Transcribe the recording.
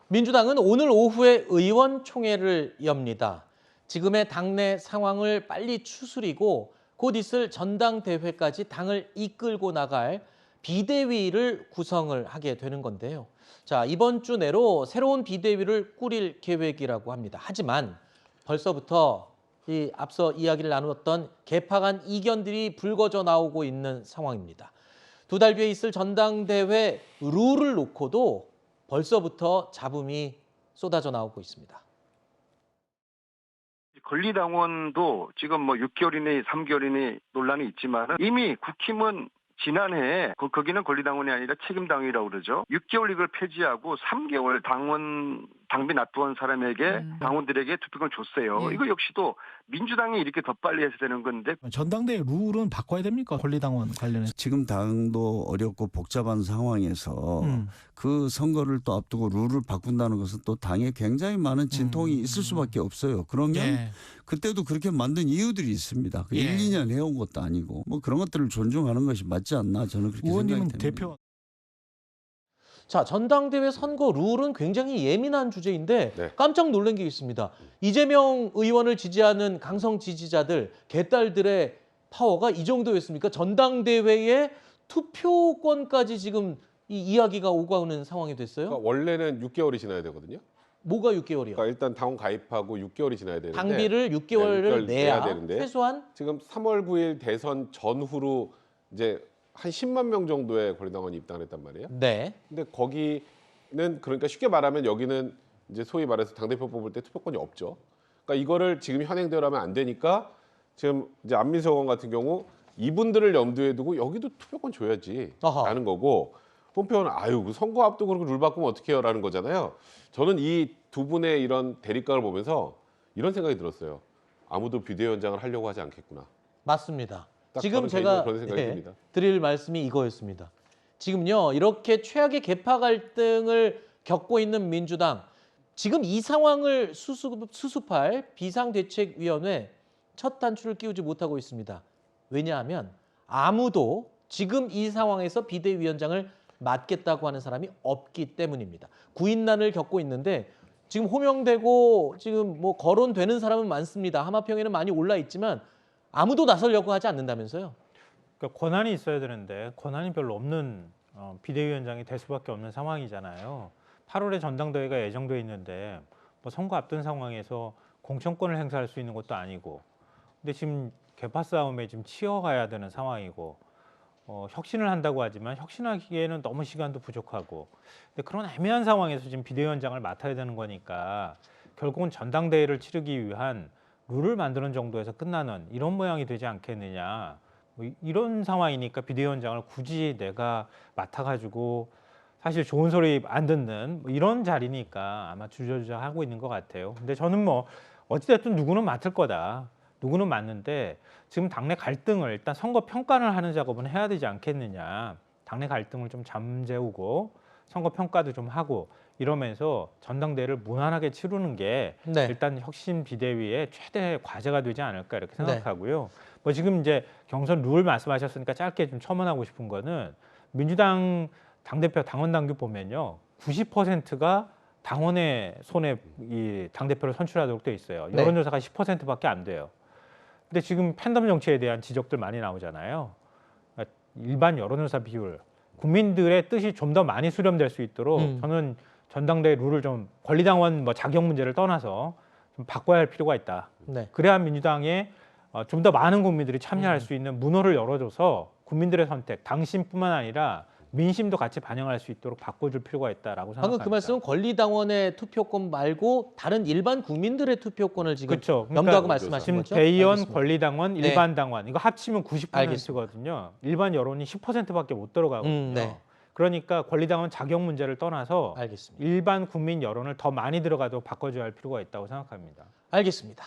민주당은 오늘 오후에 의원총회를 엽니다. 지금의 당내 상황을 빨리 추스리고 곧 있을 전당대회까지 당을 이끌고 나갈 비대위를 구성을 하게 되는 건데요. 자, 이번 주 내로 새로운 비대위를 꾸릴 계획이라고 합니다. 하지만 벌써부터 앞서 이야기를 나누었던 개파간 이견들이 불거져 나오고 있는 상황입니다. 두 달 뒤에 있을 전당대회 룰을 놓고도 벌써부터 잡음이 쏟아져 나오고 있습니다. 권리당원도 지금 뭐 6개월이니 3개월이니 논란이 있지만 이미 국힘은 지난해에 거기는 권리당원이 아니라 책임당원이라고 그러죠. 6개월 이걸 폐지하고 3개월 당비 납부한 사람에게 당원들에게 투표권 줬어요. 예. 이거 역시도 민주당이 이렇게 더 빨리 해서 되는 건데 전당대회 룰은 바꿔야 됩니까? 권리당원 관련해서. 지금 당도 어렵고 복잡한 상황에서 그 선거를 또 앞두고 룰을 바꾼다는 것은 또 당에 굉장히 많은 진통이 있을 수밖에 없어요. 그러면 예. 그때도 그렇게 만든 이유들이 있습니다. 예. 1, 2년 해온 것도 아니고 뭐 그런 것들을 존중하는 것이 맞지 않나 저는 그렇게 의원님은 생각이 됩니다. 대표. 자, 전당대회 선거 룰은 굉장히 예민한 주제인데 네. 깜짝 놀란 게 있습니다. 이재명 의원을 지지하는 강성 지지자들, 개딸들의 파워가 이 정도였습니까? 전당대회에 투표권까지 지금 이 이야기가 오가는 상황이 됐어요? 그러니까 원래는 6개월이 지나야 되거든요. 뭐가 6개월이요? 그러니까 일단 당원 가입하고 6개월이 지나야 되는데 당비를 6개월을 내야 되는데 최소한 지금 3월 9일 대선 전후로 이제 한 10만 명 정도의 권리당원이 입당을 했단 말이에요. 네. 근데 거기는 그러니까 쉽게 말하면 여기는 이제 소위 말해서 당대표 뽑을 때 투표권이 없죠. 그러니까 이거를 지금 현행대로 하면 안 되니까 지금 이제 안민석 의원 같은 경우 이분들을 염두에 두고 여기도 투표권 줘야지 아하. 라는 거고 본표는 아유 선거 앞두고 그렇게 룰 바꾸면 어떡해요 라는 거잖아요. 저는 이 두 분의 이런 대립각을 보면서 이런 생각이 들었어요. 아무도 비대위원장을 하려고 하지 않겠구나. 맞습니다. 딱 지금 저는 제가 그런 생각이 듭니다. 드릴 말씀이 이거였습니다. 지금요, 이렇게 최악의 개파 갈등을 겪고 있는 민주당, 지금 이 상황을 수습할 비상대책위원회 첫 단추를 끼우지 못하고 있습니다. 왜냐하면 아무도 지금 이 상황에서 비대위원장을 맡겠다고 하는 사람이 없기 때문입니다. 구인난을 겪고 있는데 지금 호명되고 지금 뭐 거론되는 사람은 많습니다. 하마평에는 많이 올라 있지만 아무도 나서려고 하지 않는다면서요? 그러니까 권한이 있어야 되는데 권한이 별로 없는 비대위원장이 될 수밖에 없는 상황이잖아요. 8월에 전당대회가 예정돼 있는데 뭐 선거 앞둔 상황에서 공천권을 행사할 수 있는 것도 아니고, 근데 지금 개파 싸움에 지금 치여가야 되는 상황이고, 혁신을 한다고 하지만 혁신하기에는 너무 시간도 부족하고, 근데 그런 애매한 상황에서 지금 비대위원장을 맡아야 되는 거니까 결국은 전당대회를 치르기 위한 룰을 만드는 정도에서 끝나는 이런 모양이 되지 않겠느냐. 뭐 이런 상황이니까 비대위원장을 굳이 내가 맡아가지고 사실 좋은 소리 안 듣는 뭐 이런 자리니까 아마 주저주저 하고 있는 것 같아요. 근데 저는 뭐 어찌됐든 누구는 맡을 거다. 누구는 맞는데 지금 당내 갈등을 일단 선거 평가를 하는 작업은 해야 되지 않겠느냐. 당내 갈등을 좀 잠재우고 선거 평가도 좀 하고 이러면서 전당대회를 무난하게 치르는 게 네. 일단 혁신 비대위의 최대 과제가 되지 않을까 이렇게 생각하고요. 뭐 지금 이제 경선 룰 말씀하셨으니까 짧게 좀 첨언하고 싶은 거는 민주당 당대표 당원 당규 보면요. 90%가 당원의 손에 이 당대표를 선출하도록 돼 있어요. 네. 여론조사가 10%밖에 안 돼요. 근데 지금 팬덤 정치에 대한 지적들 많이 나오잖아요. 그러니까 일반 여론조사 비율, 국민들의 뜻이 좀 더 많이 수렴될 수 있도록 저는 전당대회 룰을 좀 권리당원 뭐 자격 문제를 떠나서 좀 바꿔야 할 필요가 있다. 네. 그래야 민주당에 좀 더 많은 국민들이 참여할 수 있는 문호를 열어줘서 국민들의 선택, 당심뿐만 아니라 민심도 같이 반영할 수 있도록 바꿔줄 필요가 있다라고 생각합니다. 방금 그 말씀은 권리당원의 투표권 말고 다른 일반 국민들의 투표권을 지금 그렇죠. 그러니까 염두하고 말씀하시는 지금 거죠? 대의원, 알겠습니다. 권리당원, 네. 일반 당원 이거 합치면 90%거든요. 알겠습니다. 일반 여론이 10%밖에 못 들어가거든요. 네. 그러니까 권리당원 자격 문제를 떠나서 알겠습니다. 일반 국민 여론을 더 많이 들어가도록 바꿔줘야 할 필요가 있다고 생각합니다. 알겠습니다.